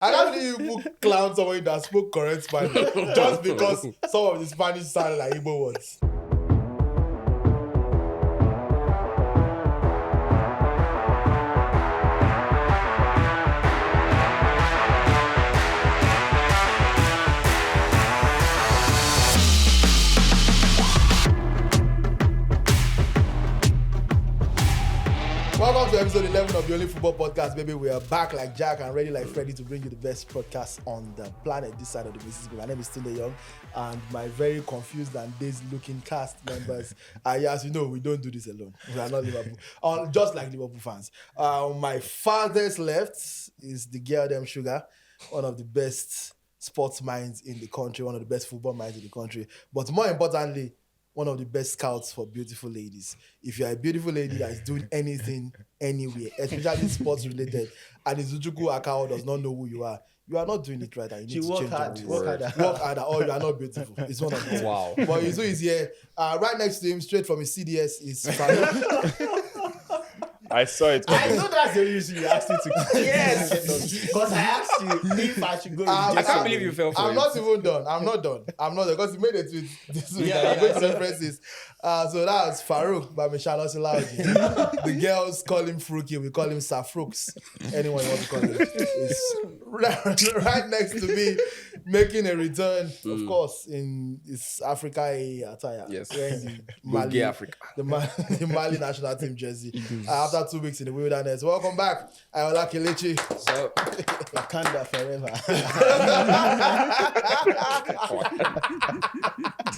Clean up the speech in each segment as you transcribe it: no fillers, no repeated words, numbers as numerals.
I can't believe you put clown someone that spoke correct Spanish just because some of the Spanish sound like Igbo words. Welcome to episode 11 of the OnlyFootball podcast, baby. We are back like Jack and ready like Freddy to bring you the best podcast on the planet this side of the Mississippi. My name is Tunde Young, and my very confused and dazed-looking cast members. As you know, we don't do this alone. We are not Liverpool, just like Liverpool fans. My farthest left is the girl them Sugar, one of the best sports minds in the country, one of the best football minds in the country. But more importantly, one of the best scouts for beautiful ladies. If you're a beautiful lady that is doing anything, anywhere, especially sports related, and Izuchukwu Akawor does not know who you are not doing it right. And you need to change your ways. Work harder, or you are not beautiful. It's one of them. Wow. But Izu is here. Right next to him, straight from his CDS, is Faruq. I saw it. I know that's the reason you asked me to. Yes, because I asked you if I should go. I can't believe you fell for I'm it. not even done. I'm not done because he made a tweet this week. I'm going to reference this. So that's Faruq by Michelle Osimhen. The girls call him Fruki. We call him Safrooks. Anyone wants to call him. It's right next to me, making a return, of course, in his Africa attire. Yes. Wearing the Mali, Africa. the Mali national team jersey. After 2 weeks in the wilderness. Welcome back, Ayoola Kelechi. So, Wakanda forever.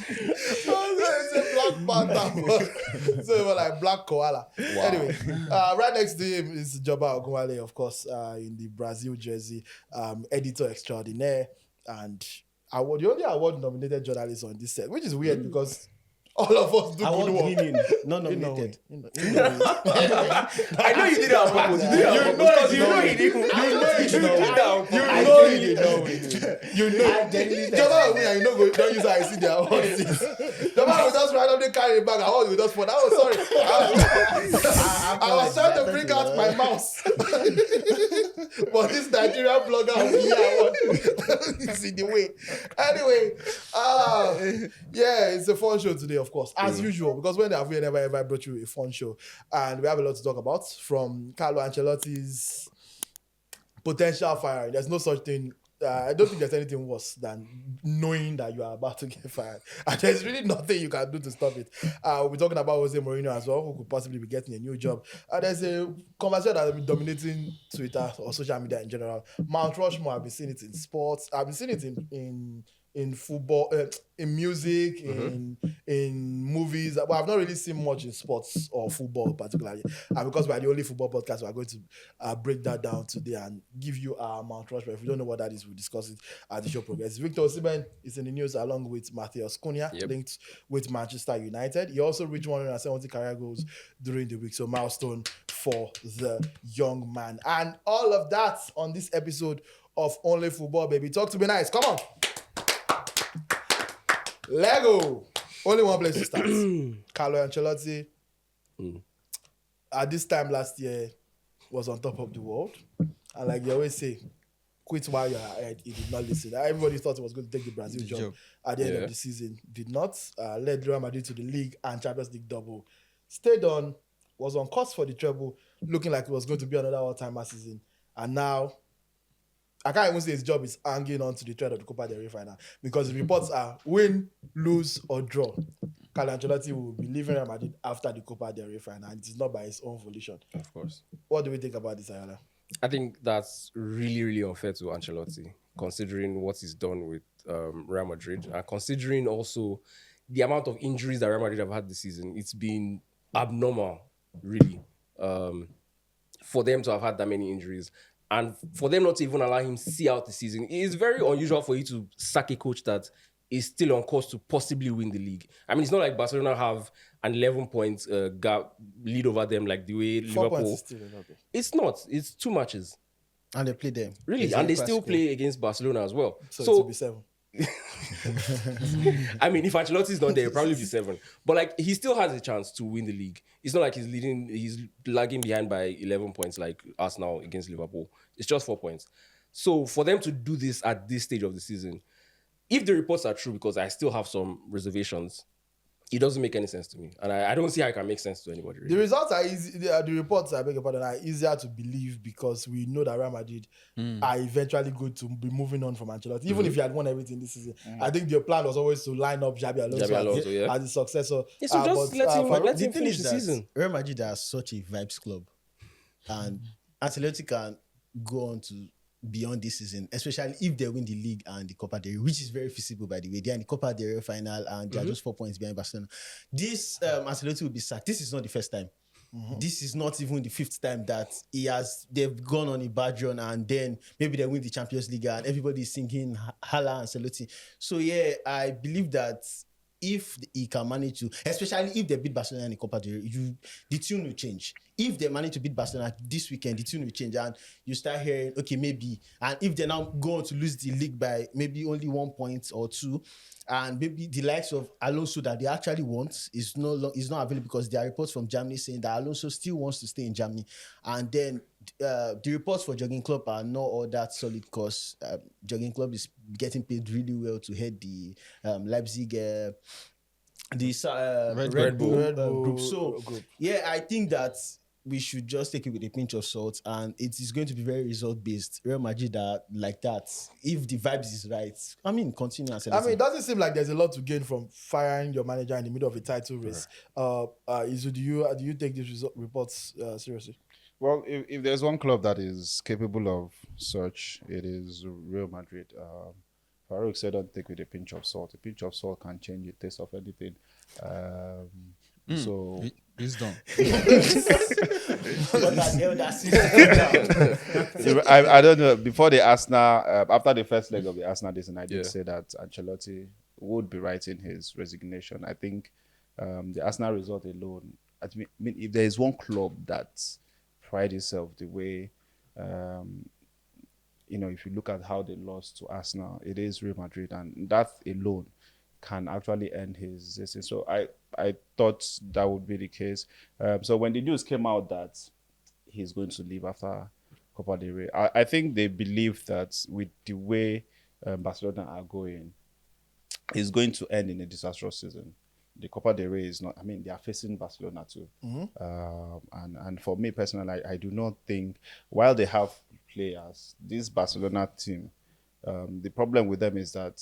It's a Black Panther. So it was like Black Koala. Wow. Anyway, right next to him is Joba Ogunwale, of course, in the Brazil jersey, editor extraordinaire, and the only award-nominated journalist on this set, which is weird because all of us do good work. Winning, not nominated. I know you did it on purpose. You know he did it. You know. Joba and you know don't use how I see their awards. Joba will just randomly carry it back. I was just for that. Oh, sorry. I was trying to bring out my mouse. But this Nigerian blogger of the year award is in the way. Anyway, yeah, it's a fun show today, of course, as usual, because when have we ever brought you a fun show? And we have a lot to talk about, from Carlo Ancelotti's potential firing. There's no such thing. I don't think there's anything worse than knowing that you are about to get fired. And there's really nothing you can do to stop it. We'll be talking about Mourinho as well, who could possibly be getting a new job. There's a conversation that has been dominating Twitter or social media in general. Mount Rushmore, I've been seeing it in sports. I've been seeing it in football, in music, in movies. But I've not really seen much in sports or football particularly. And because we're the only football podcast, we're going to break that down today and give you our Mount Rushmore. If you don't know what that is, we'll discuss it as the show progresses. Victor Osimhen is in the news along with Matheus Cunha, linked with Manchester United. He also reached 170 career goals during the week, so milestone for the young man. And all of that on this episode of OnlyFootball, baby. Talk to me nice. Come on. Lego. Only one place to start. Carlo Ancelotti, at this time last year, was on top of the world. And like they always say, quit while you're ahead. He did not listen. Everybody thought he was going to take the Brazil job at the end of the season. Did not. Led Real Madrid to the league and Champions League double. Stayed on. Was on course for the treble. Looking like it was going to be another all-timer season. And now, I can't even say his job is hanging on to the thread of the Copa del Rey final, because the reports are win, lose, or draw. Carlo Ancelotti will be leaving Real Madrid after the Copa del Rey final, and it is not by his own volition. Of course. What do we think about this, Ayoola? I think that's really, really unfair to Ancelotti, considering what he's done with Real Madrid, and considering also the amount of injuries that Real Madrid have had this season. It's been abnormal, really, for them to have had that many injuries. And for them not to even allow him to see out the season, it is very unusual for you to sack a coach that is still on course to possibly win the league. I mean, it's not like Barcelona have an 11-point gap lead over them like the way 4 Liverpool. points is still okay. It's not. It's 2 matches. And they play them. Really? And they still play against Barcelona as well. So it will be 7. I mean, if Ancelotti is not there, it'll probably be 7. But like, he still has a chance to win the league. It's not like he's lagging behind by 11 points like Arsenal against Liverpool. It's just 4 points. So for them to do this at this stage of the season, if the reports are true, because I still have some reservations, it doesn't make any sense to me. And I don't see how it can make sense to anybody. Really. The results are easy. The reports, I beg your pardon, are easier to believe because we know that Real Madrid are eventually going to be moving on from Ancelotti. Even if he had won everything this season, I think their plan was always to line up Xabi Alonso as the successor. Yeah, so just let him finish the season. Real Madrid are such a vibes club, and Ancelotti can go on to beyond this season, especially if they win the league and the Copa del Rey, which is very feasible, by the way. They're in the Copa del Rey final and they're just 4 points behind Barcelona. This Ancelotti will be sacked. This is not the first time. This is not even the 5th time that they've gone on a bad run and then maybe they win the Champions League and everybody's singing Hala Ancelotti. So yeah, I believe that if he can manage to, especially if they beat Barcelona in the Copa del Rey, the tune will change. If they manage to beat Barcelona this weekend, the tune will change and you start hearing, okay, maybe. And if they now go on to lose the league by maybe only 1 point or 2, and maybe the likes of Alonso that they actually want is not available because there are reports from Germany saying that Alonso still wants to stay in Germany. And then the reports for Jurgen Klopp are not all that solid because Jurgen Klopp is getting paid really well to head the Leipzig Red Bull group. So yeah, I think that we should just take it with a pinch of salt, and it is going to be very result based. Real Madrid are like that. If the vibes is right, I mean, continue. It doesn't seem like there's a lot to gain from firing your manager in the middle of a title race. Izu, do you take these reports seriously? Well, if there's one club that is capable of such, it is Real Madrid. Faruq said, "Don't take with a pinch of salt. A pinch of salt can change the taste of anything." So he's done. I don't know. Before the Arsenal, after the first leg of the Arsenal season, I did say that Ancelotti would be writing his resignation. I think the Arsenal result alone. I mean, if there is one club that pride itself the way, if you look at how they lost to Arsenal, it is Real Madrid, and that alone can actually end his season. So I thought that would be the case. So when the news came out that he's going to leave after Copa del Rey, I think they believe that with the way Barcelona are going, it's going to end in a disastrous season. The Copa del Rey is not, I mean, they are facing Barcelona too. And for me personally, I do not think, while they have players, this Barcelona team, the problem with them is that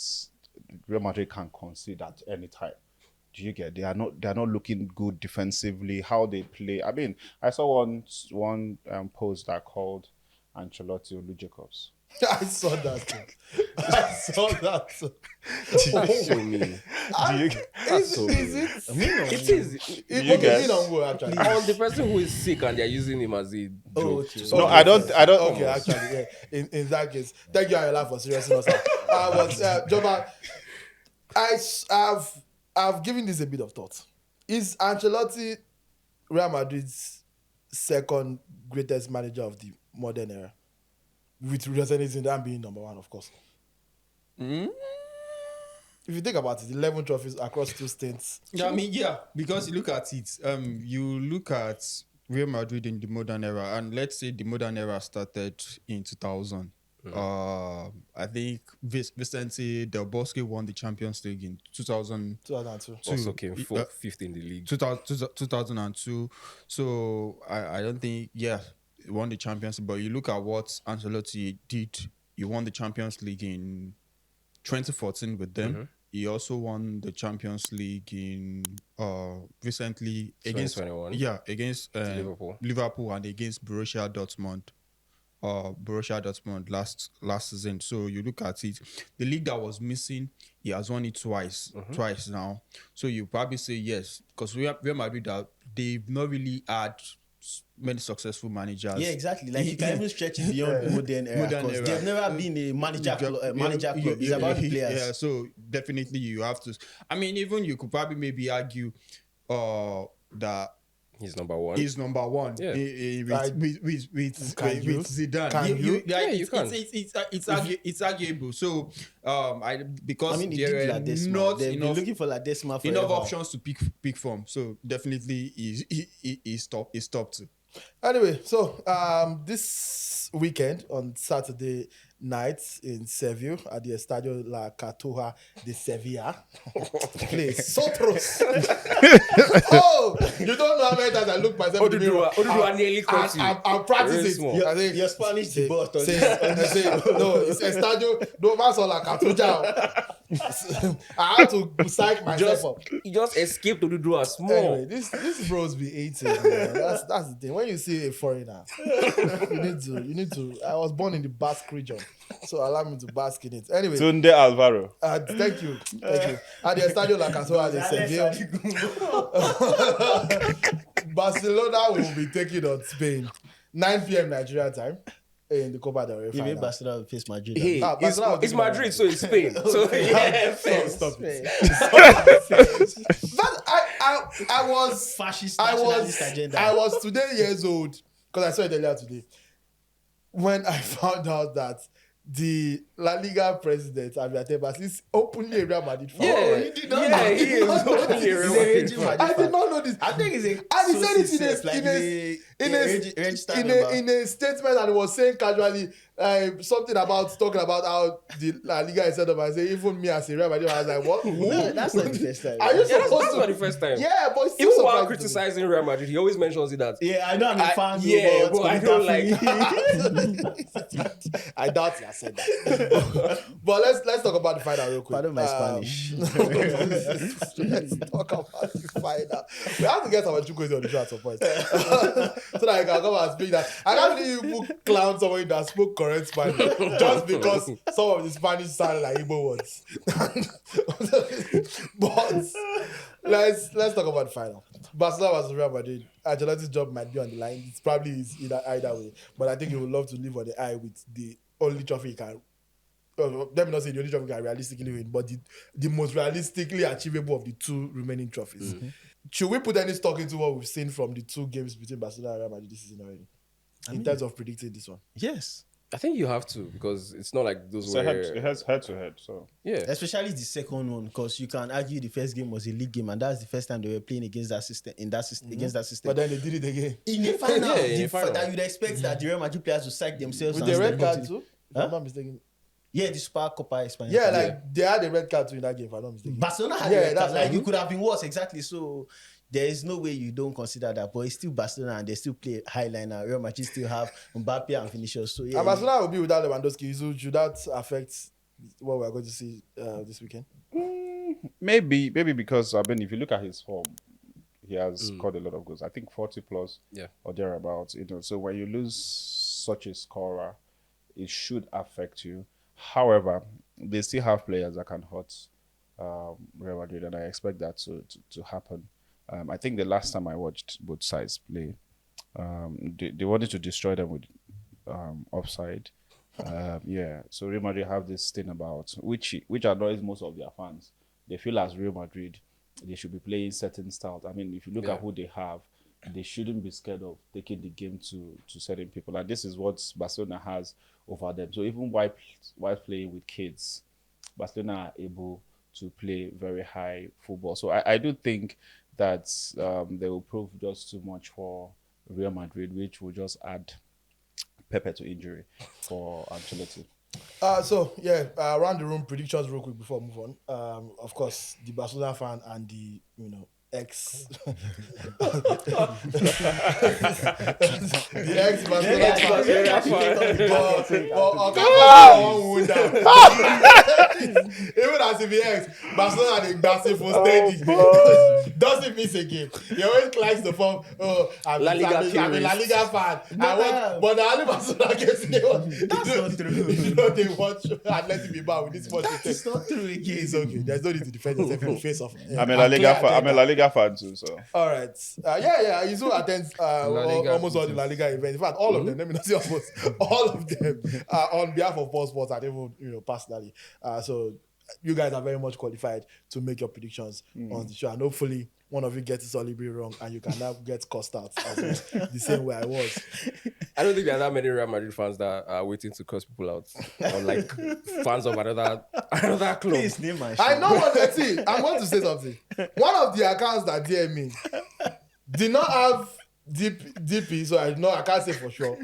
Real Madrid can concede at any time. Do you get? They are not looking good defensively. How they play. I mean, I saw one post that called Ancelotti Olu Jacobs. I saw that. Show me. It is. You guys? On the person who is sick and they're using him as a joke. Okay. No, I don't. Okay, actually, yeah. In that case, thank you, Ayoola, for seriousness. Joba, I've given this a bit of thought. Is Ancelotti Real Madrid's second greatest manager of the modern era? With representing them being number 1, of course. If you think about it, 11 trophies across 2 stints. Yeah, I mean, yeah, because you look at it, you look at Real Madrid in the modern era, and let's say the modern era started in 2000. I think Vicente Del Bosque won the Champions League in 2002. Also came 5th in the league. 2002. So I don't think, he won the Champions League, but you look at what Ancelotti did. He won the Champions League in 2014 with them. He also won the Champions League in recently against Liverpool and against Borussia Dortmund last season. So you look at it, the league that was missing, he has won it twice now. So you probably say yes, because Real Madrid, they've not really had many successful managers. Yeah, exactly. Like you can even stretch it beyond modern era. They've never been a manager club. It's about the players. Yeah, so definitely you have to. I mean, even you could probably maybe argue that he's number 1. He's number 1. Yeah. With Zidane. You can. It's arguable. So because there are not they've been looking for Ladesma enough options to pick from. So definitely he's top 2. Anyway, so this weekend on Saturday, night in Seville at the Estadio La Cartuja de Sevilla. Please, Sotros. Oh, you don't know how many times I look myself in the mirror. Oduduwa nearly caught you. I'm practicing. Very small. Your, I think your Spanish debut on say, no, it's Estadio. No, that's all La Cartuja. I had to psych myself up. You just escaped Oduduwa small. Anyway, this bros be 80. Man. That's the thing. When you see a foreigner, you need to. I was born in the Basque region, so allow me to bask in it. Anyway, Tunde Alvaro. thank you. At the Estadio La Cartuja de Sevilla, Barcelona will be taking on Spain, 9 p.m. Nigeria time in the Copa del Rey Even final. Barcelona will face Madrid. Hey, Barcelona it's will Madrid, so it's Spain. So yeah, fair. Stop it. But I was Fascist I nationalist agenda. was today years old because I saw it earlier today when I found out that the La Liga president Javier Tebas is openly a Real Madrid fan. Yeah, you did not yeah, know. he is openly a Real Madrid fan. I did not know this. I think it's a And he said it in a statement, and he was saying casually something about talking about how the La Liga is set up. I say even me as a Real Madrid, I was like, what? No, that's not the first time. Are you Yeah, that's supposed not to? the first time. Yeah, but it's still Even while surprising to me. criticizing Real Madrid, he always mentions it that. Yeah, I know I'm a fan. yeah, but I don't I doubt he has said that. But let's talk about the final real quick. Pardon my Spanish. Let's talk about the final. We have to get our Chukwueze on the show at some point. So that I can come and speak that. I can't believe you clown somebody that spoke correct Spanish just because some of the Spanish sounded like Igbo words. But let's talk about the final. Barcelona versus Real Madrid. Ancelotti's job might be on the line. It's probably is either way. But I think he would love to live on the eye with the only trophy he can. Let me not say the only trophy he can realistically win, but the most realistically achievable of the two remaining trophies. Mm-hmm. Should we put any stock into what we've seen from the two games between Barcelona and Real Madrid this season already? In terms of predicting this one? Yes. I think you have to because it's not like those So were. it has head to head. So Yeah. Especially the second one, because you can argue the first game was a league game, and that's the first time they were playing against that system against that system. But then they did it again. In the final, Yeah, in the final. that you'd expect that the Real Madrid players would psych themselves. With and the red step up card to- too? If I'm not mistaken. Yeah, the Super Copa España. Yeah, like they had a red card too in that game, if I'm not mistaken. Barcelona had Yeah, a red that's card. Like right. you could have been worse, exactly. So there is no way you don't consider that. But it's still Barcelona, and they still play highline. Real Madrid still have Mbappe and Vinicius. So yeah, And Barcelona will be without Lewandowski. So should that affect what we're going to see this weekend? maybe because I mean, if you look at his form, he has scored a lot of goals. I think 40 plus, Yeah. or thereabouts. So when you lose such a scorer, it should affect you. However, they still have players that can hurt Real Madrid, and I expect that to happen. I think the last time I watched both sides play, they wanted to destroy them with offside. So Real Madrid have this thing about which annoys most of their fans. They feel as Real Madrid, they should be playing certain styles. I mean, if you look at who they have, they shouldn't be scared of taking the game to certain people. And this is what Barcelona has over them. So even while playing with kids, Barcelona are able to play very high football. So I do think that they will prove just too much for Real Madrid, which will just add pepper to injury for Ancelotti. Around the room predictions real quick before we move on. Of course, the Barcelona fan and the ex the ex Barcelona fan. Even as if the ex Barcelona they dancing for steady. Doesn't miss a game. He always climbs the form. I'm a La Liga fan. But the only Barcelona gets That's not true. they watch Athletic Bilbao with this much. It's not true again. It's okay. There's no need to defend yourself in the face of. I'm a La Liga fan too. So All right. Izu attends Liga almost all the La Liga events. In fact, all of them. Let me not say almost. All of them on behalf of Paul Sports and even personally. So you guys are very much qualified to make your predictions on the show, and hopefully one of you gets it solidly wrong, and you can now get cussed out as well, the same way I was. I don't think there are that many Real Madrid fans that are waiting to curse people out, or like fans of another club. Please name my show. I know what they see. I'm going to say something. One of the accounts that DM me did not have DP, so I can't say for sure.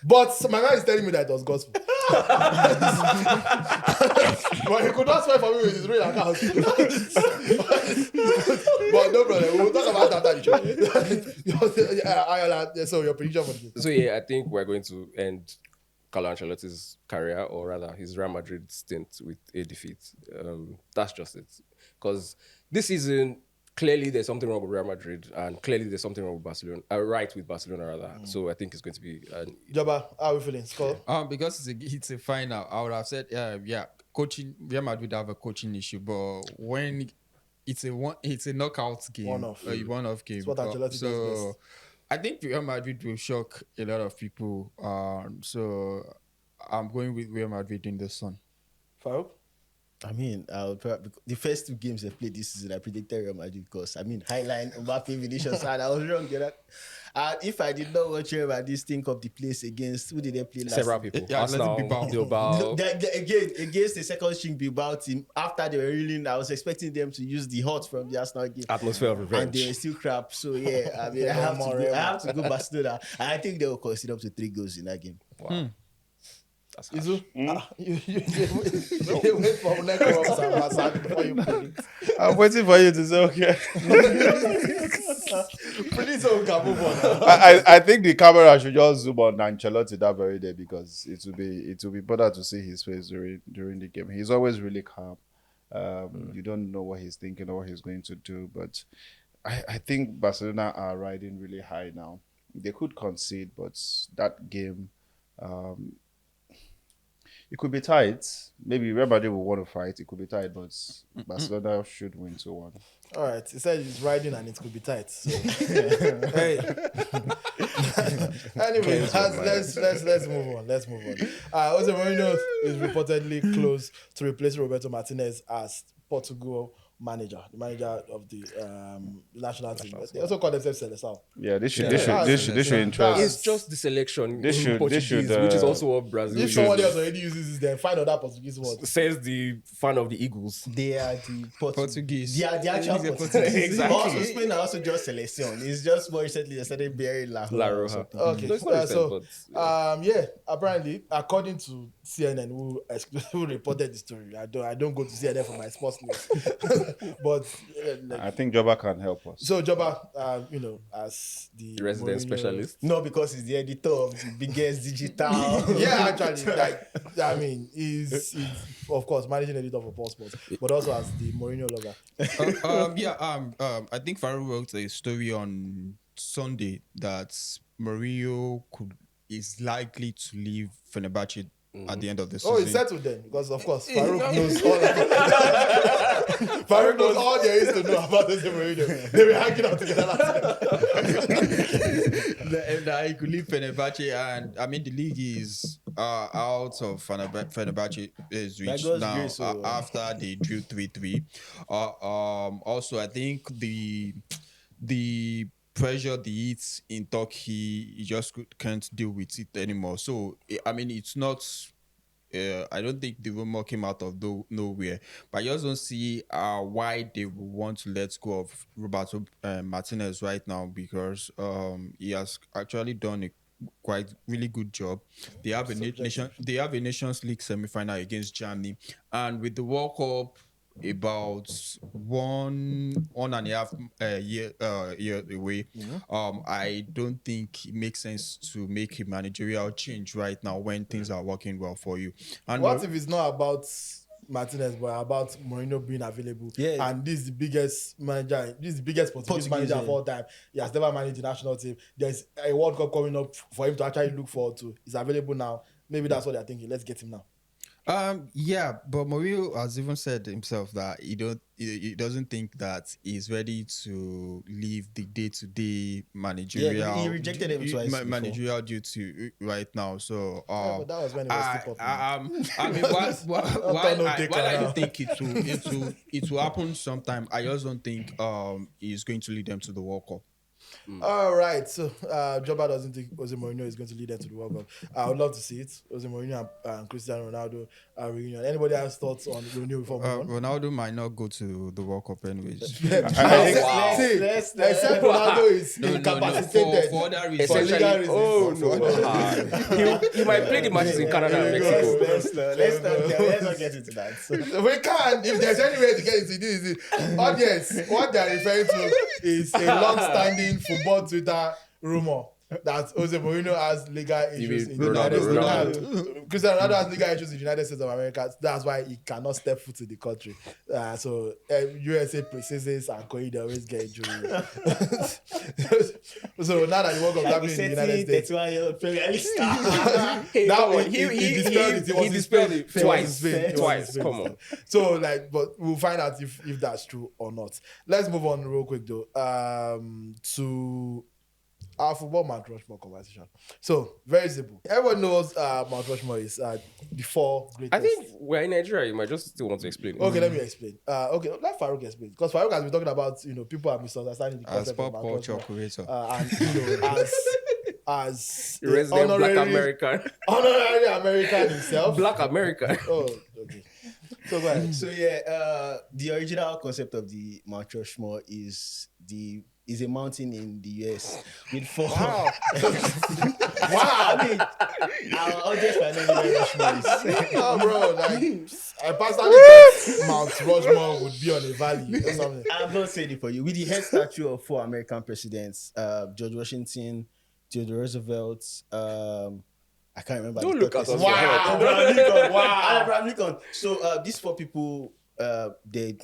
But my man is telling me that it was gospel. But he could not swear for me with his real account. But no problem. We'll talk about that after the show. Ayoola, so your prediction for the game? So yeah, I think we're going to end Carlo Ancelotti's career, or rather his Real Madrid stint, with a defeat. That's just it. Because this season, clearly there's something wrong with Real Madrid, and clearly there's something wrong with Barcelona. Right with Barcelona, rather. So I think it's going to be. Joba, how are we feeling? Score? Because it's a final, I would have said, coaching. Real Madrid have a coaching issue, but when it's a knockout game, One-off game. It's what Ancelotti does best. I think Real Madrid will shock a lot of people. So I'm going with Real Madrid in this one. Faruq? I mean, the first 2 games they played this season, I predicted Real Madrid because, Highline, Mbappe, Vinicius, and I was wrong. If I did not watch Real Madrid think of the place against, who did they play last? Several people. Yeah, Arsenal, Bilbao. Bilbao. Again, against the second string Bilbao team, after they were reeling, I was expecting them to use the hot from the Arsenal game. Atmosphere of And they were revenge. still crap. So, yeah, I have to go Barcelona. And I think they will concede up to 3 goals in that game. Wow. That's harsh. Izu? You wait for next one before you predict. I'm waiting for you to say okay. Predict so we can move on. I think the camera should just zoom on Ancelotti that very day, because it will be better to see his face during the game. He's always really calm. You don't know what he's thinking or what he's going to do, but I think Barcelona are riding really high now. They could concede, but that game, it could be tight. Maybe Real Madrid will want to fight. It could be tight, but Barcelona should win 2-1. All right. He said he's riding and it could be tight. So. Hey. Anyway, let's move on. Let's move on. Jose Mourinho is reportedly close to replacing Roberto Martinez as Portugal manager, the manager of the national team. They also call themselves Seleção. Yeah, they should interest. It's just the selection They in should- Portuguese, they should, which is also what Brazil If somebody else already uses this, then find other Portuguese words. says the fan of the Eagles. They are the Portuguese. They are the actual He's a Portuguese. Exactly. Also, Spain are also just Seleção. It's just more recently they started bearing La La Roja or Roja. something. Okay, No, it's not so but apparently, according to CNN, who reported the story, I don't go to CNN for my sports news, but I think Joba can help us. so Joba, as the resident Mourinho- specialist. No, because he's the editor of the biggest digital. Yeah, actually, he's of course managing editor for Paul Sports, but also as the Mourinho lover. I think Farouk wrote a story on Sunday that Mourinho is likely to leave Fenerbahce at the end of the season. Oh, it's settled then, because of course Farouk knows all. Farouk knows all there is to know about Jose Mourinho. They were hanging out together last He could leave Fenerbahce, and I mean the league is out of Fenerbahce's reach God's now grace, so- after they drew 3-3. Also, I think the pressure, the heat in Turkey, he just can't deal with it anymore. So I mean, it's not. I don't think the rumor came out of nowhere, but I just don't see why they would want to let go of Roberto Martinez right now, because he has actually done a quite really good job. They have a Nations League semi-final against Germany, and with the World Cup about one and a half year away, I don't think it makes sense to make a managerial change right now when things are working well for you. And What if it's not about Martinez, but about Mourinho being available? Yeah. And this is the biggest manager, this is the biggest Portuguese manager of all time. He has never managed the national team. There's a World Cup coming up for him to actually look forward to. He's available now. Maybe that's what they're thinking. Let's get him now. But Mourinho has even said himself that he doesn't think that he's ready to leave the day-to-day managerial. Yeah, he rejected him twice before. managerial duty right now. So but that was when he was still popular. I mean, while I do think it will happen sometime, I just don't think he's going to lead them to the World Cup. All right, so Joba doesn't think Jose Mourinho is going to lead them to the World Cup. I would love to see it. Jose Mourinho and Cristiano Ronaldo reunion. Anybody has thoughts on reunion before we move on? Ronaldo might not go to the World Cup anyways. Except let's- Ronaldo is No, incapacitated for other for reasons. legal Essentially, reasons. oh no, he might play the matches in Canada and Mexico. Let's not get into that. So, We can, if there's any way to get into this. Audience, what they're referring to is a long-standing football Twitter rumor that Jose Mourinho has legal issues in the United States. Cristiano Ronaldo has legal issues in the United States of America. That's why he cannot step foot in the country. So USA princesses and Koi, they always get injuries. So now that the World Cup is happening in the United States, 31-year-old Premier League star. now He dispelled it twice. Come on. So but we'll find out if that's true or not. Let's move on real quick though. To our football Mount Rushmore conversation. So very simple. Everyone knows Mount Rushmore is the four greatest. I think we're in Nigeria. You might just still want to explain it. Okay, let me explain. Okay, let Faruq explain because Faruq has been talking about people are misunderstanding the As concept pop of Mount culture Rushmore. creator. And as a Resident Black American. honorary American himself. Black American. Oh, okay. So go ahead. So yeah, the original concept of the Mount Rushmore is a mountain in the US with four. Wow. I mean, our audience might not know where Rushmore is. Oh, bro, I personally thought Mount Rushmore would be on a valley or something. I'm not saying it for you. With the head statue of four American presidents, George Washington, Theodore Roosevelt, I can't remember. Don't the look third at person. us. Wow. Abraham Lincoln. Wow. Abraham Lincoln. So these four people, they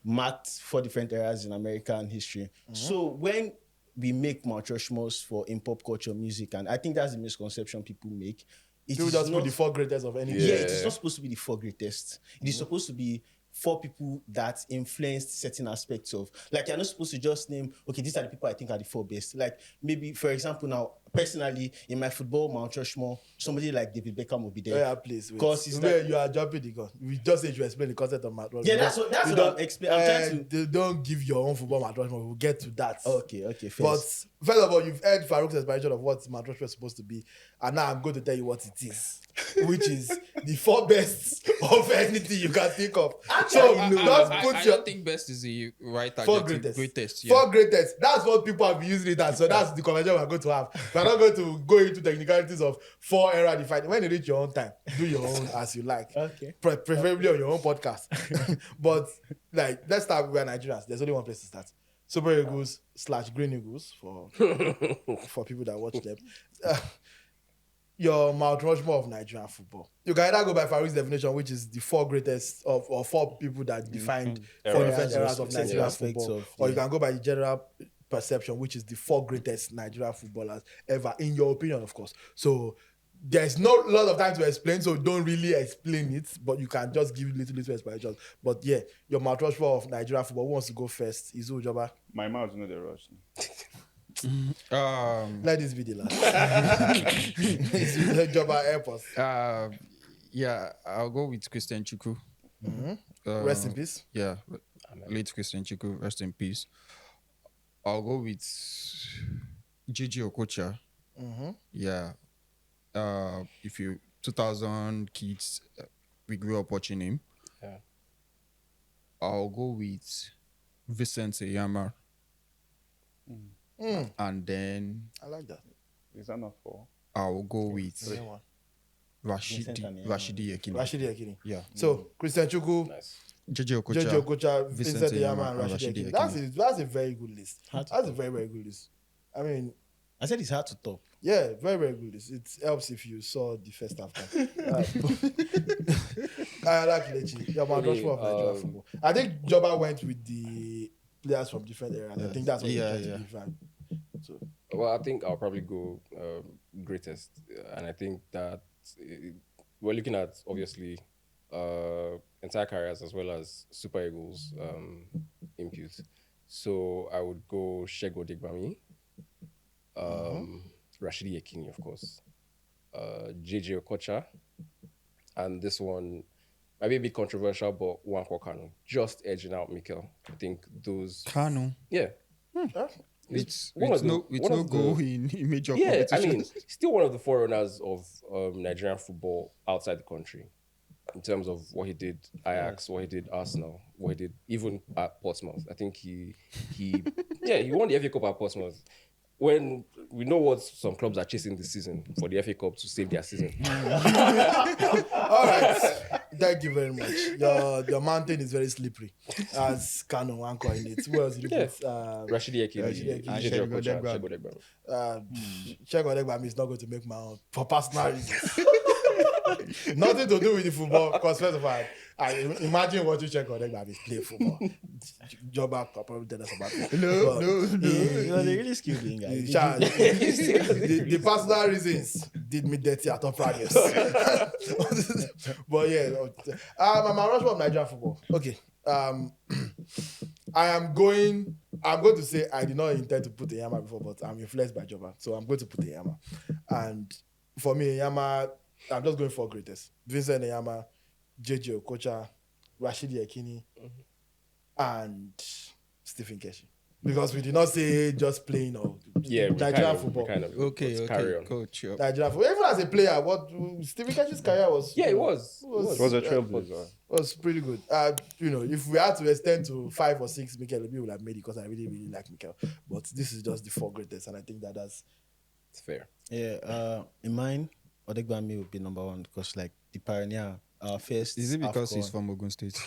marked four different eras in American history. So when we make Mount Rushmores for in pop culture music, and I think that's the misconception people make. People just put the four greatest of anything. Yeah, it is not supposed to be the four greatest. It is supposed to be four people that influenced certain aspects of. Like, you're not supposed to just name, okay, these are the people I think are the four best. Like, maybe, for example, now, personally, in my football Mount Rushmore, somebody like David Beckham will be there. Yeah, please. Because he's where like- you are jumping the gun. We just said you explain the concept of Mount Rushmore. Yeah, that's what I'm explaining. I'm trying to. Don't give your own football Mount Rushmore. We'll get to that. Okay, But first. first of all, you've heard Farouk's explanation of what Mount Rushmore is supposed to be, and now I'm going to tell you what it is, which is the four best of anything you can think of. So just put I your don't think best is the right four adjective. greatest. Yeah. Four greatest. That's what people have been using it as. So that's the conversation we're going to have. We're not going to go into technicalities of four era defined. When you reach your own time, do your own as you like. Okay. Preferably on your own podcast. But let's start with Nigerians. There's only one place to start. Super Eagles / Green Eagles for people that watch them. Your Mount Rushmore of Nigerian football. You can either go by Farouk's definition, which is the four greatest or four people that defined four different eras of Nigerian aspects football. of, Or you can go by the general perception, which is the four greatest Nigerian footballers ever, in your opinion, of course. So there's not a lot of time to explain, so don't really explain it, but you can just give little explanation. But yeah, your Mount Rushmore of Nigerian football. Who wants to go first? Izu, Joba? My mouth is not the rush. Let this be the last. Joba, help us. Yeah, I'll go with Christian Chukwu. Rest in peace. Yeah, late Christian Chukwu, rest in peace. I'll go with Gigi Okocha. Yeah. If you 2000 kids, we grew up watching him. Yeah. I'll go with Vincent Eyama. And then I like that. Is that not four? I'll go with Second one. Vincent and Eyama. Rashidi Yekini. Rashidi Yekini. Yeah. So Christian Chukwu, Nice. Gigi Okocha. Jojo Okocha, Vincent Vincent Eyama, Eyama, and and Rashidi Rashidi Yekini. That's a very good list. Hard to That's a very, very good list. I mean, I said it's hard to top. yeah, very, very good list. It helps if you saw the first half. I like Kelechi. Your Mount Rushmore of Nigerian football. I think Joba went with the players from different eras. I think that's what Yeah, he tried yeah. to give. Right? So Well, I think I'll probably go greatest, and I think that we're looking at obviously entire careers as well as Super Eagles input. So I would go Shego Digbami, Rashidi Yekini, of course, JJ Okocha, and this one might be a bit controversial, but Nwankwo Kanu, just edging out Mikel. I think those, Kanu. yeah. It's one of the- it's one no of goal the- in major Yeah, I competition. mean, still one of the forerunners of Nigerian football outside the country in terms of what he did Ajax, what he did Arsenal, what he did even at Portsmouth. I think he won the FA Cup at Portsmouth. When we know what some clubs are chasing this season for the FA Cup to save their season. All right. Thank you very much. The mountain is very slippery, as Kano anchor in it. Who else did you Yeah. put? Rashidi Rashidi Yekini, Yekini. Shegun Shegun Odegbami. Check on Odegbami is not going to make my own for personal reasons. Nothing to do with the football. Because first of all, I imagine what you check on Odegbami play football. Joba could probably tell us about it. No. He was a really skilled guy. The personal reasons did me dirty at top radius. But yeah, I'm a Rushmore of Nigerian football. Okay. I'm going to say I did not intend to put Eyama before, but I'm influenced by Joba. So I'm going to put Eyama. And for me, Eyama, I'm just going for greatest. Vincent Eyama, JJ Okocha, Rashidi Yekini, and Stephen Keshi. Because we did not say just playing or Nigerian football. Okay, carry on. coach. Yep. Nigerian football. Even as a player, what Stephen Keshi's career was. Yeah, it was. It was a trailblazer. Was pretty good. If we had to extend to 5 or 6, Mikel Obi would have made it because I really, really like Mikel. But this is just the 4 greatest, and I think that's It's fair. Yeah, in mine, Odegbami would be number 1 because like the pioneer, first. Is it because AFCON. he's from Ogun State?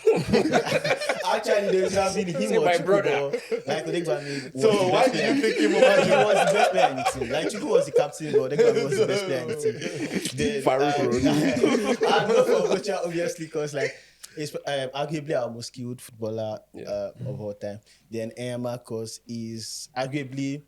Actually, there's not been him Say or my Chukwu, brother. but, like Odegbami. So why did you pick him over He was the best player in the team. Like Chukwu was the captain, but Odegbami was the best player in the team. Then, Faruq I'll go for Okocha obviously because like he's arguably our most skilled footballer of all time. Then Eyama because he's arguably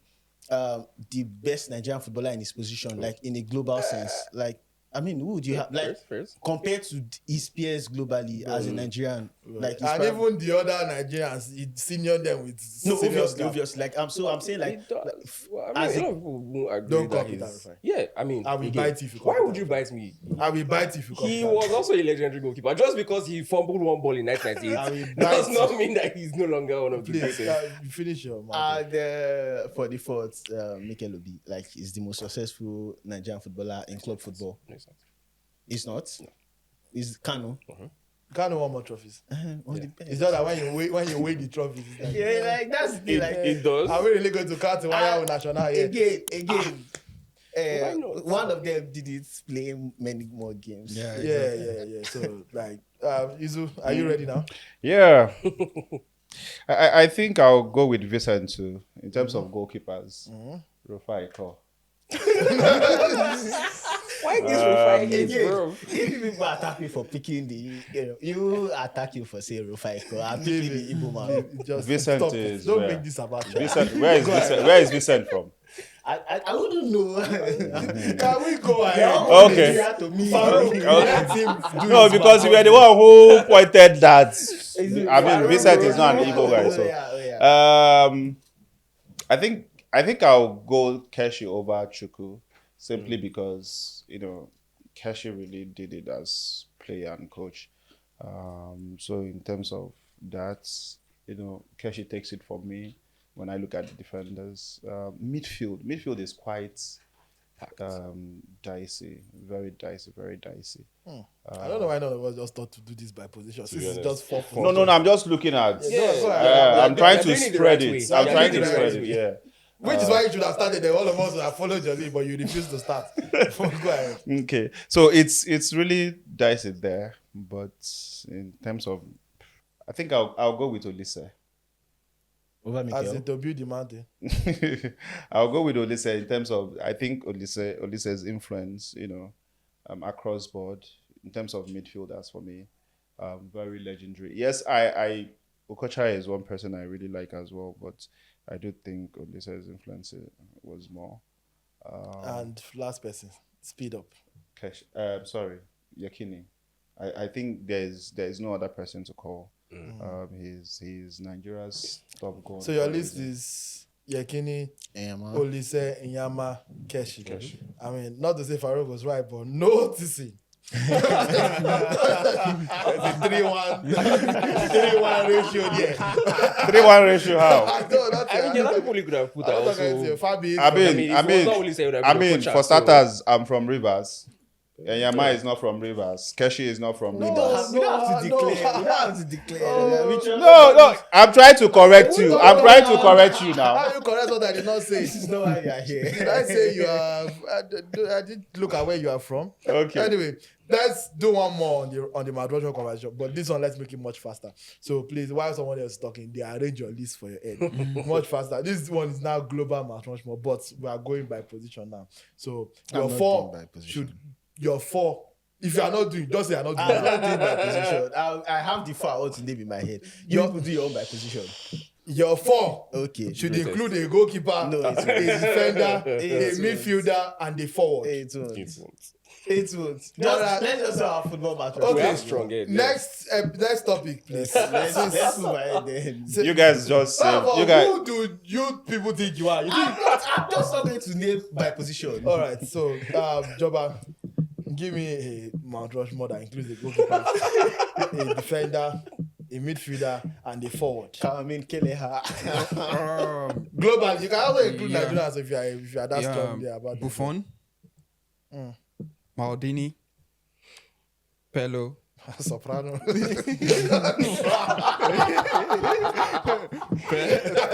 the best Nigerian footballer in his position, like in a global sense. Like I mean, who would you have like First. compared to his peers globally as a Nigerian? Like he's and even the other Nigerians, he senior them with no, serious gap. obviously. Like I'm saying like It does. Well, I as mean, a a- lot of people won't agree Don't that copy he's... that, Rufai. Yeah, I mean, I will again, bite if you why copy would that. you bite me? I will bite if you copy He that. was also a legendary goalkeeper. Just because he fumbled one ball in I will 1998 bite does you. not mean that he's no longer one of the Please, greatest. finish your mouth. and for the 4th, Mikel Obi, like he's the most successful Nigerian footballer in club football. No, it's not. It's not. It's Kano. Can't win more trophies. On the bench. It's just that when you weigh the trophies, it's like, Yeah, like that's the thing, like It does. are we really going to count one national here? again. Why not? One of them did it play many more games. Yeah. Yeah. So like, Izu, are you ready now? Yeah. I think I'll go with Vincent too in terms of goalkeepers. Rufai Ko. Why this Rufai hates, Again, bro? if people attack me for picking you attack you for saying Rufai. I'm picking the Igbo man. Just Vincent stop. is Don't where? make this about you. Vincent, where is Vincent? Where is Vincent from? I wouldn't know. Can we go ahead? Okay. To me. Faruq, let him do No, his because you part. were the one who pointed that. I mean, Faruq, Vincent is not an Igbo guy, Oh, so. yeah. I think I'll go Keshi over Chukwu simply because Keshi really did it as player and coach. So in terms of that, Keshi takes it from me when I look at the defenders. Midfield is quite dicey, very dicey. I don't know why none of us just thought to do this by position. This is honest. just 4 positions. No, I'm just looking at. Go ahead. I'm trying to They're doing it the spread right it. way. I'm They're trying doing to it the right spread it. way. Yeah. Which is why you should have started there. All of us would have followed your lead, but you refused to start. Go ahead. Okay, so it's really dicey there, but in terms of, I think I'll go with Olise. Over As Mikel. in to build the mountain. I'll go with Olise in terms of, I think Olise's influence, across board in terms of midfielders for me, very legendary. Yes, Okocha is one person I really like as well, but I do think Olise's influence was more. And last person, speed up. Yakini. I think there's no other person to call. He's Nigeria's top goal. So your list is Yekini, Olise, Inyama, Keshi. I mean, not to say Faruq was right, but noticing There's a 3-1 ratio there. 3-1 ratio, how? I don't know. I mean, there are people who could have put that also. Fabi. For starters, I'm from Rivers. And Yama is not from Rivers. Keshi is not from Rivers. We don't have to declare. We don't have to declare. No. I'm trying to correct you. I'm trying to correct you now. How you correct what I did not say? This is not why you are here. Did I say you are? I did look at where you are from. Okay. Anyway, let's do one more on the Madrid conversation, but this one let's make it much faster. So please, while someone else is talking, they arrange your list for your head much faster. This one is now global Madrid, but we are going by position now. So your four should. Your four. If you are not doing, just say you are not doing. I'm not doing my position. I have the 4 I want to name in my head. You have to do your own by position. Your four Okay. should include a goalkeeper, No, a defender, a midfielder, and a forward. It won't. It won't. It won't. Alright. Let's just have our football match. Okay. We have strong head. Next topic, please. Let's move ahead then. You guys just say. Who do you people think you are? You think? I'm just not going to name by position. All right. So, Joba, give me a Mount Rushmore that includes a goalkeeper, a defender, a midfielder, and a forward. Come in, Kelechi. Global, you can also include Yeah. Nigerians if you are that strong there about Buffon, Maldini, Pello, Soprano.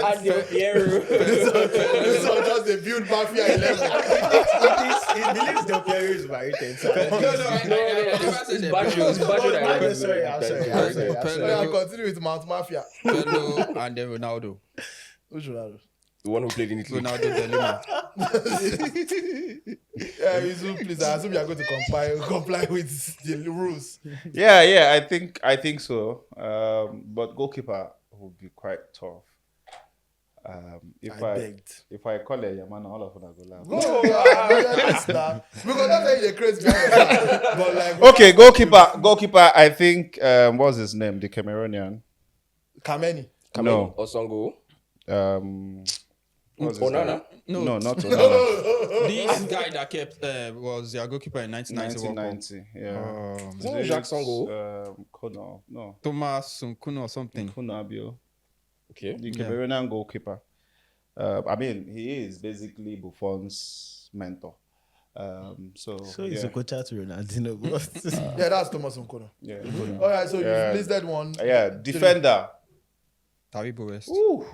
And your Piero. This one just a build mafia 11. He believes the player is rated. I never said that. I continue with Mount Mafia. Pello, and then Ronaldo. Which Ronaldo? The one who played in Italy. Ronaldo Delima. Izu, please, I assume you are going to comply with the rules. Yeah. I think so. But goalkeeper would be quite tough. If I begged. if I call it Yamana, all of them are gonna laugh. Because that's why you're crazy. But like, Okay, goalkeeper. I think what's his name? The Cameroonian. Kameni. No. Osongo. What's his Onana. name? No, not Onana. This guy that kept was their goalkeeper in 1990. 1990. Yeah. Isn't Jacques Songo? Cunha. No. Thomas Cunha or something. Cunha Bio. Okay. The Cameroonian goalkeeper. I mean, he is basically Buffon's mentor. So he's a coach to Ronaldinho. Yeah, that's Thomas Nkono. Yeah. All right, so you've listed one. Yeah, defender. Taribo West. Ooh.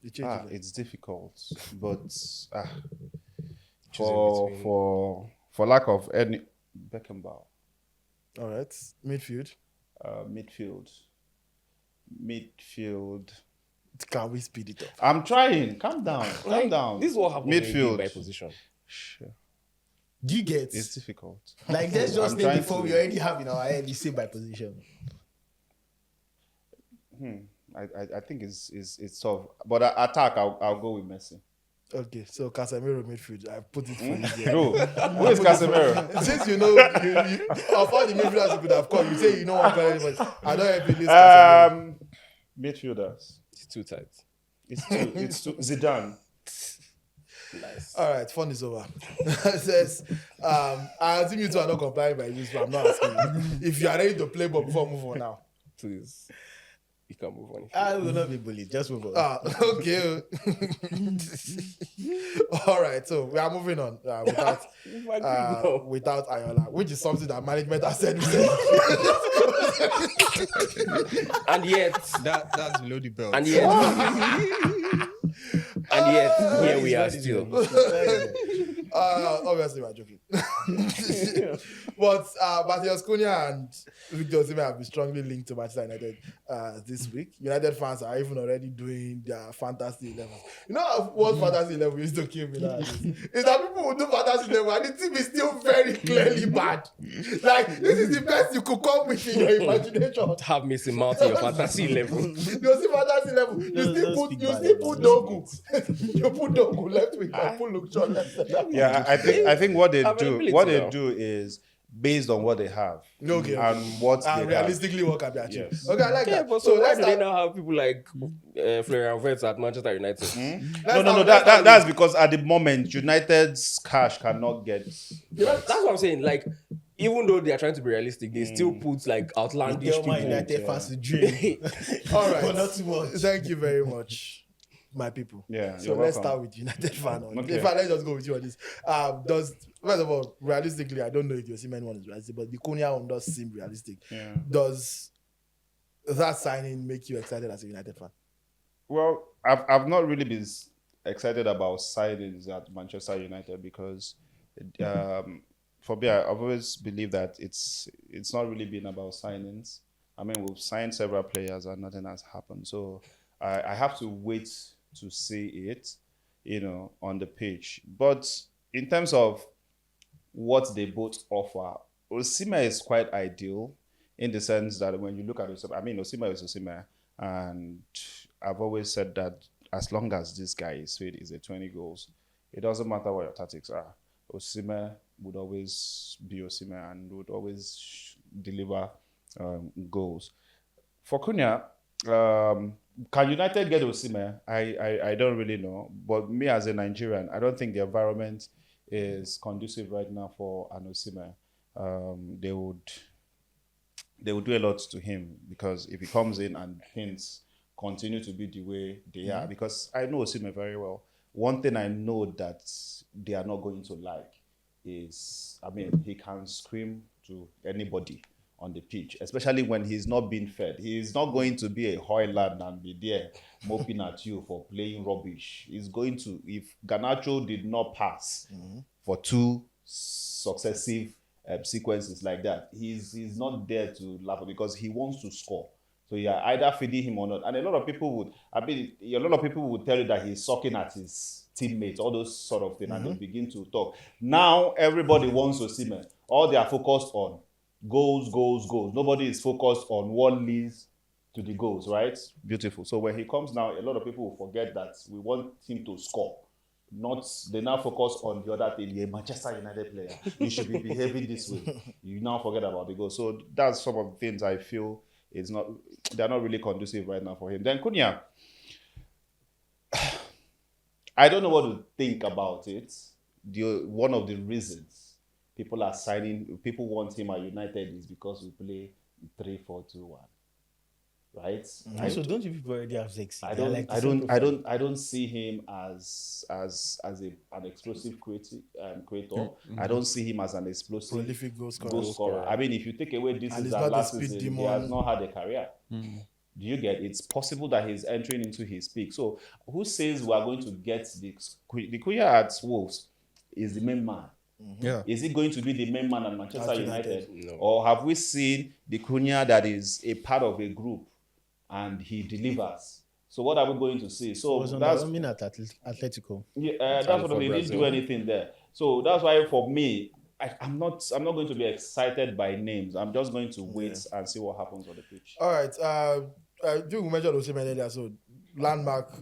You changed it. It's difficult, but Choosing for lack of any Beckenbauer. All right, midfield. Midfield. Can we speed it up? I'm trying. Calm down. Calm down. This is what happens when you Midfield. give by position. Sure. Do you get? It's difficult. Like, let's just I'm name trying before to- we already have in our head the same by position. I think it's tough. But attack, I'll go with Messi. Okay, so Casemiro midfield. I put it for you there. Who is Casemiro? Since you know, you of all the midfielders you could have called, you say you know one call anybody. I don't have to list Casemiro. Midfielders. It's too tight. It's too Zidane. Nice. All right, fun is over. It says, I assume you two are not complying by use, but I'm not asking you. If you are ready to play, but before move on now. Please. You can move on. I will not be bullied. Just move on. Okay. All right, so we are moving on without Ayoola, which is something that management has said. And yet, That's below the belt. and yet, here we are still. Obviously, we're joking. But Matheus Cunha and Victor Osimhen have been strongly linked to Manchester United this week. United fans are even already doing their fantasy 11. You know what fantasy 11 used to kill me now? Is that people who do fantasy 11 and the team is still very clearly bad. Like, this is the best you could come with in your imagination. Have Mason Mount in your fantasy level. You see fantasy level. You still put Dogu. You put Dogu left wing and put Luke Shaw left. Yeah, I think what they Availability do now. is based on what they have Okay. and what they And realistically, what can be Yes. achieved? Okay, I like Yeah, that. but so why let's do they start. now have people like Florian Wirtz at Manchester United? That's because at the moment United's cash cannot get. Yeah, that's what I'm saying. Like, even though they are trying to be realistic, they still put like They outlandish tell my people. United fans to dream. All right. But not too much. Thank you very much, my people. Yeah, So you're let's welcome. start with United fan. Okay. In fact, let's just go with you on this. First of all, realistically, I don't know if the Osimhen one is realistic, but the Cunha one does seem realistic. Yeah. Does that signing make you excited as a United fan? Well, I've not really been excited about signings at Manchester United because for me, I've always believed that it's not really been about signings. I mean, we've signed several players and nothing has happened. So I have to wait to see it, on the pitch. But in terms of what they both offer, Osimhen is quite ideal in the sense that when you look at Osimhen, I mean, Osimhen is Osimhen, and I've always said that as long as this guy is fit, is a 20 goals, it doesn't matter what your tactics are. Osimhen would always be Osimhen and would always deliver goals. For Cunha, can United get Osimhen? I don't really know. But me as a Nigerian, I don't think the environment is conducive right now for an Osimhen. They would do a lot to him because if he comes in and things continue to be the way they are, because I know Osimhen very well. One thing I know that they are not going to like is, I mean, he can scream to anybody on the pitch, especially when he's not being fed. He's not going to be a Hoyland and be there moping at you for playing rubbish. He's going to, if Garnacho did not pass for 2 successive sequences like that, he's not there to laugh because he wants to score. So you're either feeding him or not. And a lot of people would tell you that he's sucking at his teammates, all those sort of things, and they begin to talk. Now everybody wants Osimhen. All they are focused on goals. Nobody is focused on what leads to the goals, right? Beautiful. So when he comes now, a lot of people will forget that we want him to score. They now focus on the other thing. You're a Manchester United player. You should be behaving this way. You now forget about the goal. So that's some of the things I feel they're not really conducive right now for him. Then Cunha, I don't know what to think about it. One of the reasons people want him at United is because we play 3-4-2-1. Right? So don't you people already have sexy? I don't see him as an explosive creator. I don't see him as an explosive Prolific goal scorer. I mean, if you take away this And is he's our not last the speed season, he demon. has not had a career. Do you get? It's possible that he's entering into his peak. So who says we are going to get the Cunha at Wolves is the main man? Yeah. Is he going to be the main man at Manchester At United? United. No. Or have we seen the Cunha that is a part of a group and he delivers? So what are we going to see? So was on that's the at Atletico. that's what for we didn't do Brazil. anything there. So that's why for me, I'm not going to be excited by names. I'm just going to wait and see what happens on the pitch. All right. I do mention Osimhen earlier. So landmark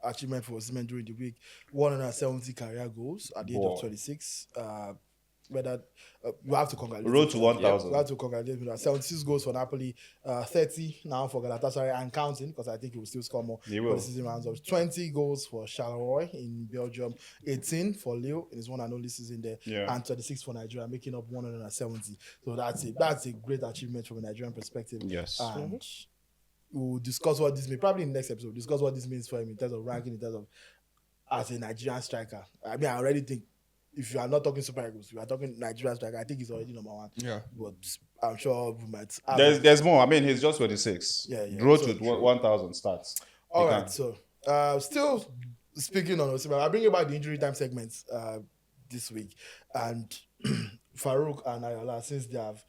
achievement for Osimhen during the week: 170 career goals at the age of 26. Whether you have to congratulate Road to him. 1,000. You have to congratulate him. 76 goals for Napoli, 30 now for Galatasaray and counting because I think he will still score more He for will. the season rounds up. 20 goals for Charleroi in Belgium, 18 for Lille in his one and only season there, and 26 for Nigeria, making up 170. So that's a great achievement from a Nigerian perspective. Yes. And we'll discuss what this means probably in the next episode. Discuss what this means for him in terms of ranking, in terms of as a Nigerian striker. I mean, I already think if you are not talking Super Eagles, you are talking Nigerian striker. I think he's already number 1. Yeah. But I'm sure we might. Have There's more. I mean, he's just 26. Yeah. Road So to 1,000 starts. All right. So still speaking on Osimhen, I'll bring you back the injury time segments this week. And Faruq and Ayoola, since they have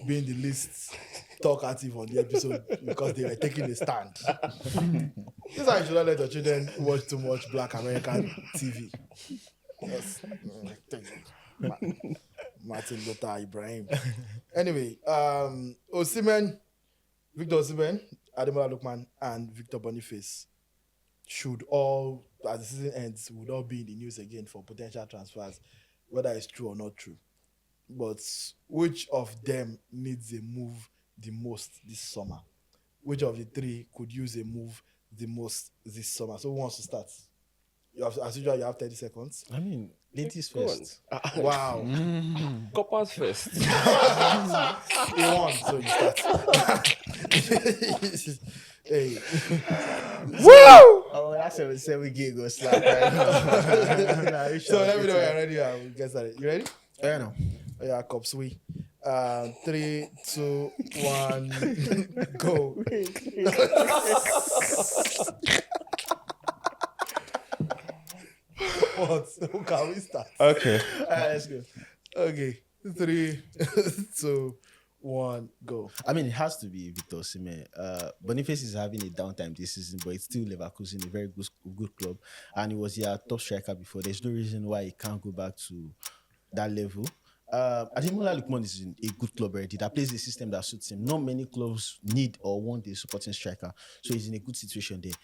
been the least talkative on the episode because they were taking a stand. This is how you should not let your children watch too much Black American TV. Yes. Thank you. Martin Luther Ibrahim. Anyway, Osimhen, Victor Osimhen, Ademola Lookman, and Victor Boniface should all, as the season ends, would all be in the news again for potential transfers, whether it's true or not true. but which of them needs a move the most this summer? Which of the three could use a move the most this summer? So who wants to start? You have, as usual, you have 30 seconds. I mean, ladies Go on. first. Wow. Coppers first. He won, so you start. Hey. Oh, that's a 7 gig go slap right now. So let me know when you're ready. We'll get started. You ready? Yeah, no. Oh, yeah, cops, we. 3, 2, 1, go. What? Who can we start? Okay. Let's go. Okay. 3, 2, 1, go. I mean, it has to be Victor Osimhen. Boniface is having a downtime this season, but it's still Leverkusen, a very good club. And he was their top striker before. There's no reason why he can't go back to that level. Ademola Lookman is in a good club already that plays a system that suits him. Not many clubs need or want a supporting striker, so he's in a good situation there.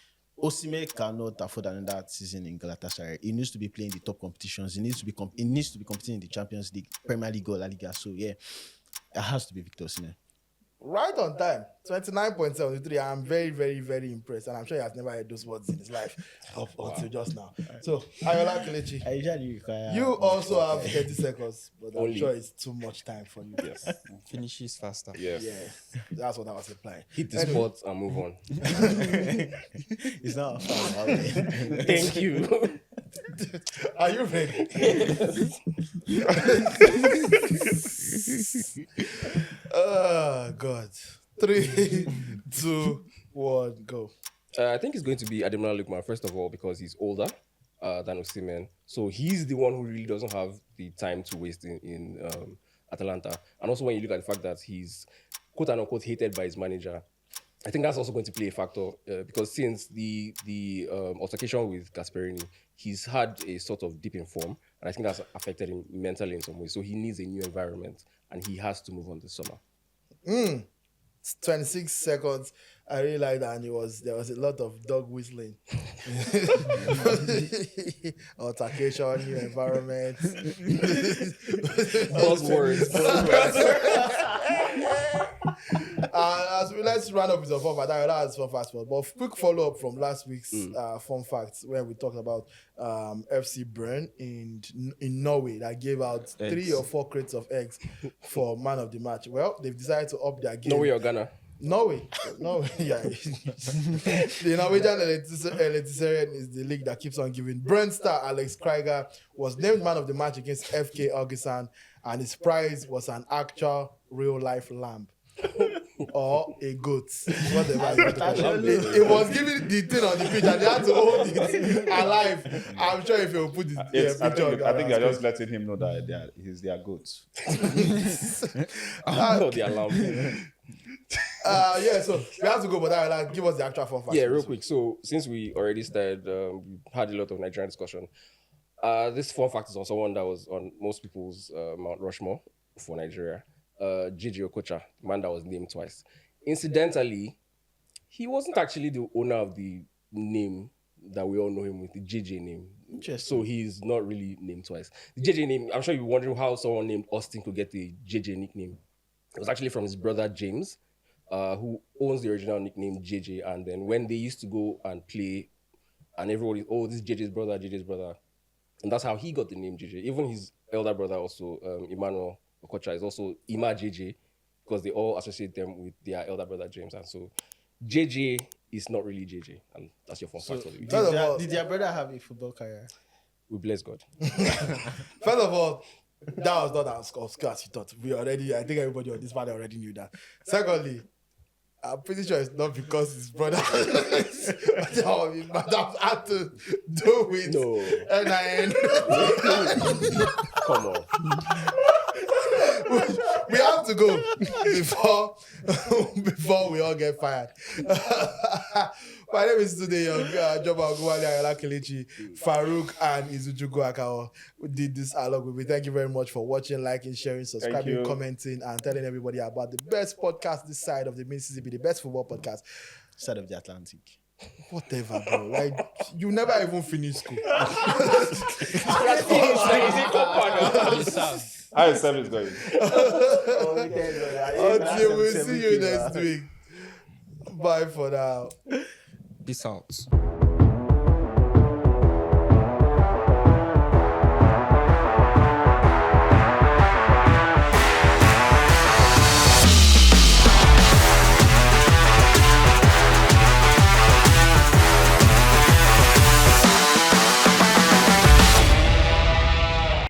Osimhen cannot afford another season in Galatasaray. He needs to be playing the top competitions. He needs to be competing in the Champions League, Premier League, or La Liga. So yeah, it has to be Victor Osimhen. Right on time. 29.73. I'm very, very, very impressed. And I'm sure he has never heard those words in his life up until just now. So, Ayoola, Kelechi. I usually require. You also have 30 seconds, but I'm Only. sure it's too much time for you. Yes. Finishes faster. Yes. Yeah, that's what I was implying. Hit the spot and move on. It's not fun. Thank you. Are you ready? Oh, God. 3, 2, 1, go. I think it's going to be Ademola Lookman, first of all, because he's older than Osimhen. So he's the one who really doesn't have the time to waste in Atalanta. And also when you look at the fact that he's quote unquote hated by his manager, I think that's also going to play a factor because since the altercation with Gasperini, he's had a sort of dip in form. And I think that's affected him mentally in some way. So he needs a new environment and he has to move on this summer. 26 seconds. I really like that, and there was a lot of dog whistling. Altercation, new environment. Buzzwords. Let's run up with the fun fact. That's fun fact, but quick follow up from last week's fun facts where we talked about FC Bern in Norway that gave out 3 or 4 crates of eggs for man of the match. Well, they've decided to up their game. Norway or Ghana? Norway, yeah. The Norwegian Eliteserien is the league that keeps on giving. Brent star Alex Krieger was named man of the match against FK Augesand, and his prize was an actual real-life lamb. Or a goat. Whatever. It was giving the thing on the pitch and they had to hold it alive. I'm sure if you put the picture I think you're just letting him know that he's their goats. Oh, the alarm. Yeah, so we have to go, but give us the actual fun fact. Yeah, real quick. So since we already started, we had a lot of Nigerian discussion. This fun fact is on someone that was on most people's Mount Rushmore for Nigeria. JJ Okocha, the man that was named twice. Incidentally, he wasn't actually the owner of the name that we all know him with, the JJ name. So he's not really named twice. The JJ name, I'm sure you're wondering how someone named Austin could get the JJ nickname. It was actually from his brother James, who owns the original nickname JJ. And then when they used to go and play, and everybody, oh, this is JJ's brother. And that's how he got the name JJ. Even his elder brother also, Emmanuel Okocha, is also Ima JJ, because they all associate them with their elder brother James. And so JJ is not really JJ. And that's your fun fact of the week. Did their brother have a football career? We bless God. First of all, that was not as obscure as you thought. I think everybody on this panel already knew that. Secondly, I'm pretty sure it's not because his brother madam had to do with NIN. Come on. We have to go before we all get fired. My name is Tunde, Joba, Ogunwale, Ayoola, Kelechi, Faruq, and Izuchukwu Akawor. We did this along with me. Thank you very much for watching, liking, sharing, subscribing, commenting, and telling everybody about the best podcast this side of the Mississippi, the best football podcast. Side of the Atlantic. Whatever, bro. Like, you never even finish school. How is service going? Until we see you next week. Bye for now. Peace out.